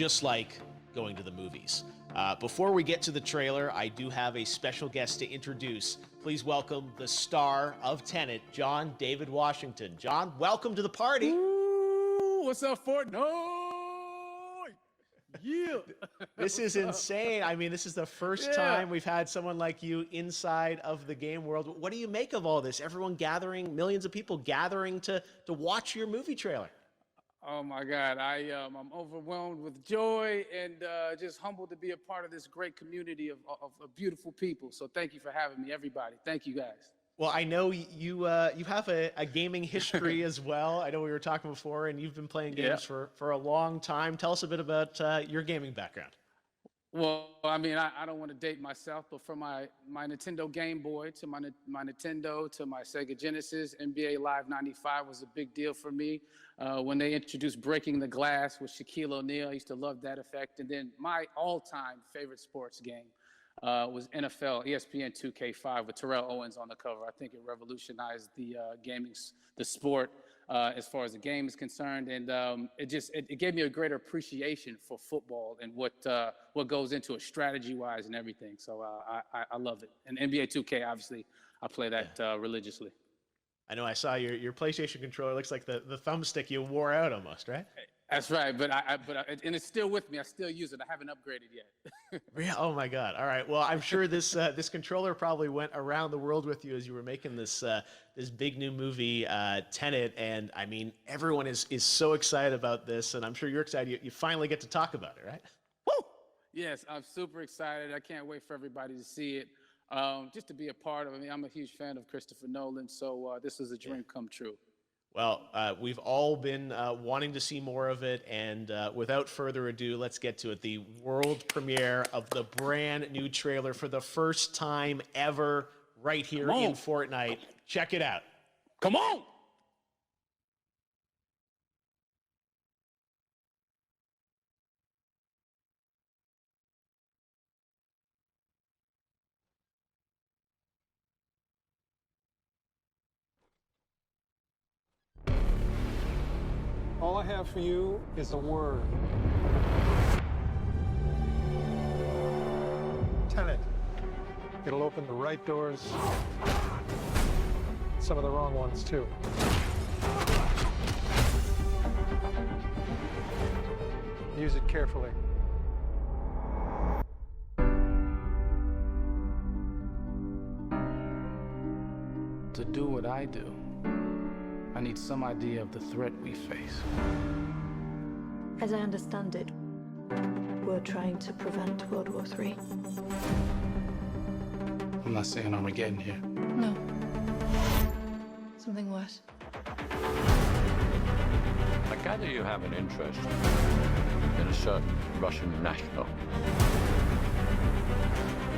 just like going to the movies. Before we get to the trailer, I do have a special guest to introduce. Please welcome the star of Tenet, John David Washington. John, welcome to the party. Ooh, what's up, Fortnite? Yeah. This is insane. I mean, this is the first time we've had someone like you inside of the game world. What do you make of all this? Everyone gathering, millions of people gathering to watch your movie trailer. Oh my God, I'm overwhelmed with joy and just humbled to be a part of this great community of beautiful people. So thank you for having me, everybody. Thank you, guys. Well, I know you have a gaming history as well. I know we were talking before, and you've been playing games for a long time. Tell us a bit about your gaming background. Well, I mean, I don't want to date myself, but from my Nintendo Game Boy to my Nintendo to my Sega Genesis, NBA Live 95 was a big deal for me. When they introduced Breaking the Glass with Shaquille O'Neal, I used to love that effect. And then my all-time favorite sports game was NFL ESPN 2K5 with Terrell Owens on the cover. I think it revolutionized the sport as far as the game is concerned, and it gave me a greater appreciation for football and what goes into it strategy-wise and everything. So I love it. And NBA 2K, obviously, I play that religiously. I know I saw your PlayStation controller. Looks like the thumbstick you wore out almost, right? That's right, but and it's still with me. I still use it. I haven't upgraded yet. Yeah. Oh my God. All right. Well, I'm sure this controller probably went around the world with you as you were making this big new movie, Tenet, and I mean everyone is so excited about this, and I'm sure you're excited. You finally get to talk about it, right? Woo! Yes, I'm super excited. I can't wait for everybody to see it. Just to be a part of it. I mean, I'm a huge fan of Christopher Nolan, so this is a dream come true. Well, we've all been wanting to see more of it, and without further ado, let's get to it. The world premiere of the brand new trailer for the first time ever right here in Fortnite. Check it out. Come on! All I have for you is a word. Tenet. It'll open the right doors, some of the wrong ones too. Use it carefully. To do what I do, I need some idea of the threat we face. As I understand it, we're trying to prevent World War III. I'm not saying Armageddon here. No. Something worse. I gather you have an interest in a certain Russian national.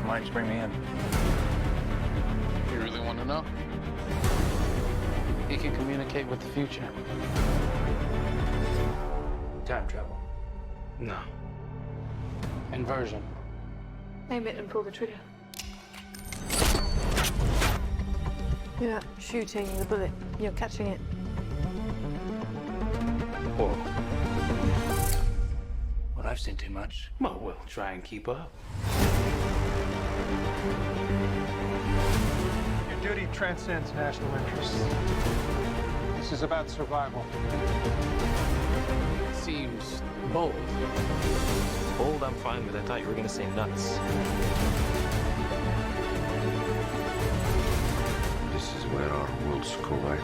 Might just bring me in. You really want to know? He can communicate with the future. Time travel. No. Inversion. Aim it and pull the trigger. You're not shooting the bullet, you're catching it. Whoa. Well, I've seen too much. Well, we'll try and keep up. Your duty transcends national interests. This is about survival. Seems bold. Bold, I'm fine with. I thought you were going to say nuts. This is where our worlds collide.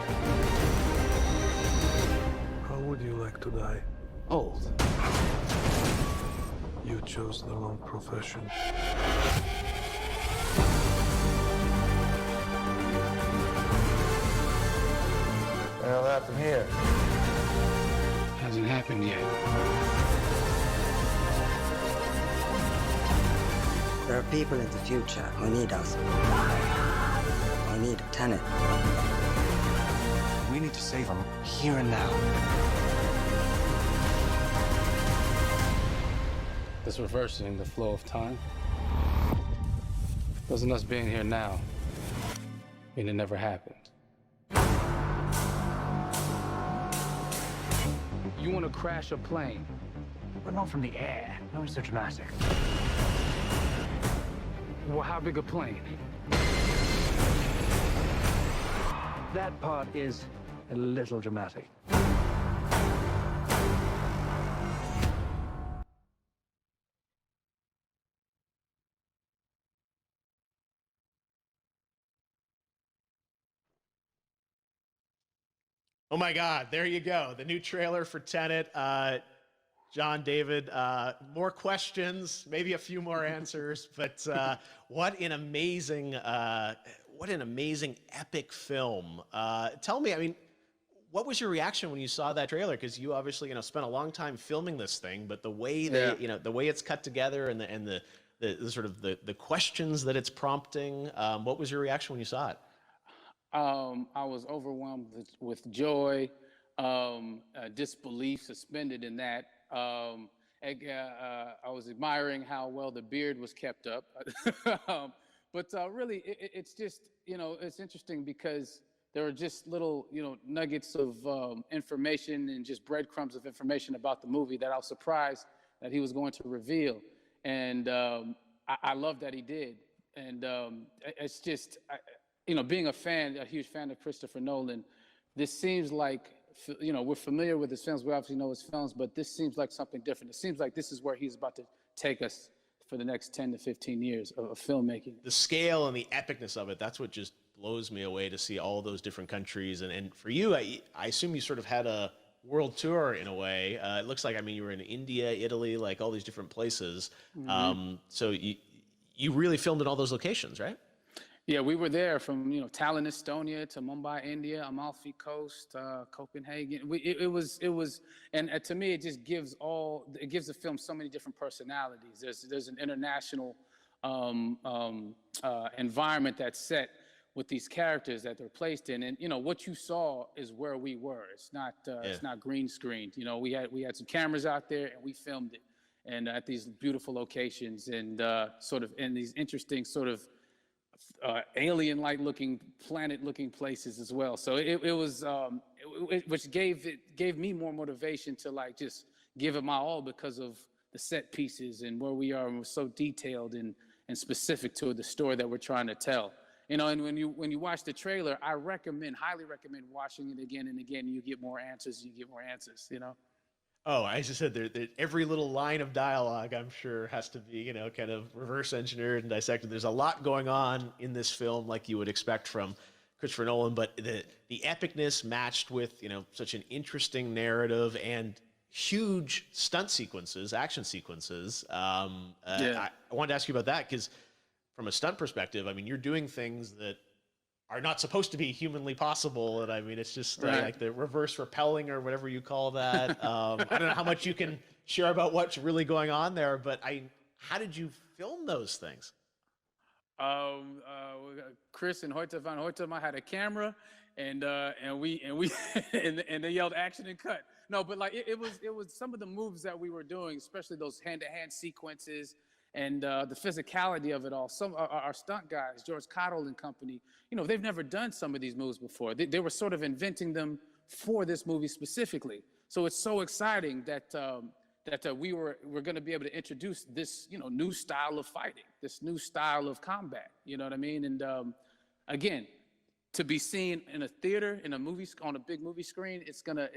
How would you like to die? Old. You chose the wrong profession. Well, that from here. Hasn't happened yet. There are people in the future who need us. We need Tenet. We need to save them here and now. This reversing the flow of time. Doesn't us being here now mean it never happened? You want to crash a plane but not from the air. No one's so dramatic. Well, how big a plane? That part is a little dramatic. Oh my God, there you go. The new trailer for Tenet. John, David, more questions, maybe a few more answers, but what an amazing epic film. Tell me, I mean, what was your reaction when you saw that trailer? Because you obviously, spent a long time filming this thing, but the way the way it's cut together and the sort of the questions that it's prompting, what was your reaction when you saw it? I was overwhelmed with joy, disbelief suspended in that. I was admiring how well the beard was kept up. But really, it's just, it's interesting because there are just little, nuggets of information and just breadcrumbs of information about the movie that I was surprised that he was going to reveal. And I love that he did. And it's just, being a huge fan of Christopher Nolan, this seems like, we're familiar with his films. We obviously know his films, but this seems like something different. It seems like this is where he's about to take us for the next 10 to 15 years of filmmaking. The scale and the epicness of it, that's what just blows me away, to see all those different countries. And for you, I assume you sort of had a world tour in a way. It looks like, you were in India, Italy, like all these different places. Mm-hmm. So you really filmed in all those locations, right? Yeah, we were there from Tallinn, Estonia, to Mumbai, India, Amalfi Coast, Copenhagen. It was, and to me, it just gives the film so many different personalities. There's an international environment that's set with these characters that they're placed in, and what you saw is where we were. It's not green screened. We had some cameras out there and we filmed it, and at these beautiful locations and sort of in these interesting sort of alien-like looking, planet-looking places as well. So it was, which gave me more motivation to just give it my all because of the set pieces and where we are, and we're so detailed and specific to the story that we're trying to tell. And when you watch the trailer, I highly recommend watching it again and again. You get more answers. Oh, I just said every little line of dialogue, I'm sure, has to be, kind of reverse engineered and dissected. There's a lot going on in this film, like you would expect from Christopher Nolan, but the epicness matched with, such an interesting narrative and huge stunt sequences, action sequences. I wanted to ask you about that because from a stunt perspective, you're doing things that are not supposed to be humanly possible. And it's just like the reverse rappelling or whatever you call that. I don't know how much you can share about what's really going on there, but how did you film those things? Chris and Hoyte van Hoytema had a camera, and they yelled action and cut. No, but it was some of the moves that we were doing, especially those hand-to-hand sequences. And the physicality of it all. Some our stunt guys, George Cottle and company, they've never done some of these moves before. They were sort of inventing them for this movie specifically. So it's so exciting that we're going to be able to introduce this new style of fighting, this new style of combat. You know what I mean? And again, to be seen in a theater, in a movie, on a big movie screen, it's gonna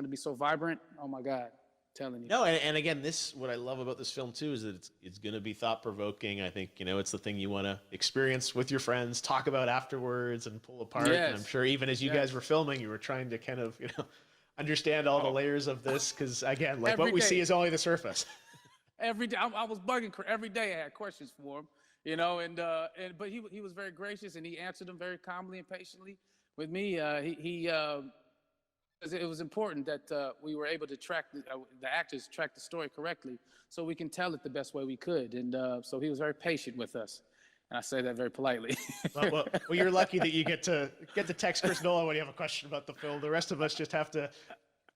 be so vibrant. Oh my God. Telling you. No, and again, what I love about this film too is that it's going to be thought-provoking. I think it's the thing you want to experience with your friends, talk about afterwards, and pull apart. Yes. And I'm sure even as you guys were filming, you were trying to kind of understand all the layers of this, because again, like what we see is only the surface. Every day, I was bugging every day. I had questions for him, but he was very gracious and he answered them very calmly and patiently with me. It was important that we were able to track the actors track the story correctly, so we can tell it the best way we could. And so he was very patient with us, and I say that very politely. well, you're lucky that you get to text Chris Nolan when you have a question about the film. The rest of us just have to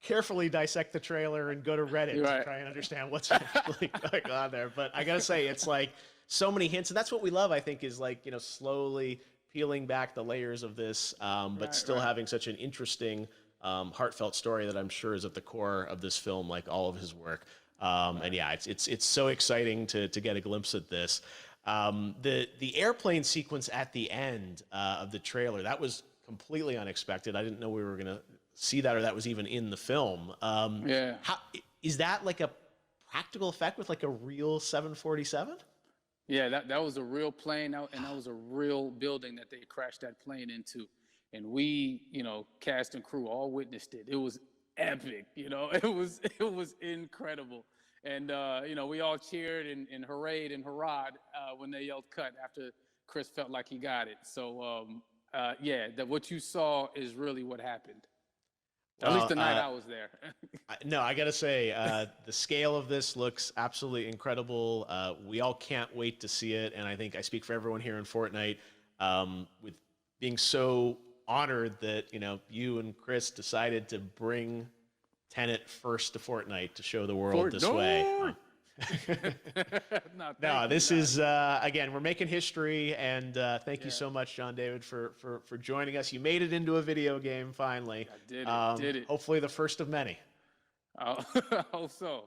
carefully dissect the trailer and go to Reddit to try and understand what's actually going on there. But I gotta say, it's like so many hints, and that's what we love. I think is slowly peeling back the layers of this, but still having such an interesting, heartfelt story that I'm sure is at the core of this film, like all of his work. And yeah, it's so exciting to get a glimpse at this. The airplane sequence at the end of the trailer, that was completely unexpected. I didn't know we were gonna see that, or that was even in the film. Yeah. Is that like a practical effect with like a real 747? Yeah, that was a real plane, and that was a real building that they crashed that plane into. And we, cast and crew all witnessed it. It was epic, it was incredible. And, we all cheered and hurrayed and hurrahed when they yelled cut after Chris felt like he got it. So, that what you saw is really what happened. At least the night I was there. No, I got to say, the scale of this looks absolutely incredible. We all can't wait to see it. And I think I speak for everyone here in Fortnite with being so honored that, you and Chris decided to bring Tenet first to Fortnite to show the world this way. No, this is, again, we're making history, and thank you so much, John David, for joining us. You made it into a video game, finally. I did it. Hopefully the first of many. I hope so.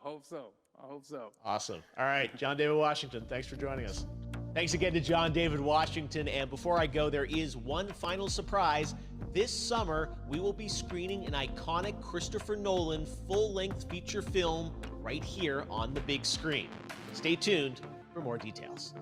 Awesome. All right, John David Washington, thanks for joining us. Thanks again to John David Washington, and before I go, there is one final surprise. This summer, we will be screening an iconic Christopher Nolan full-length feature film right here on the big screen. Stay tuned for more details.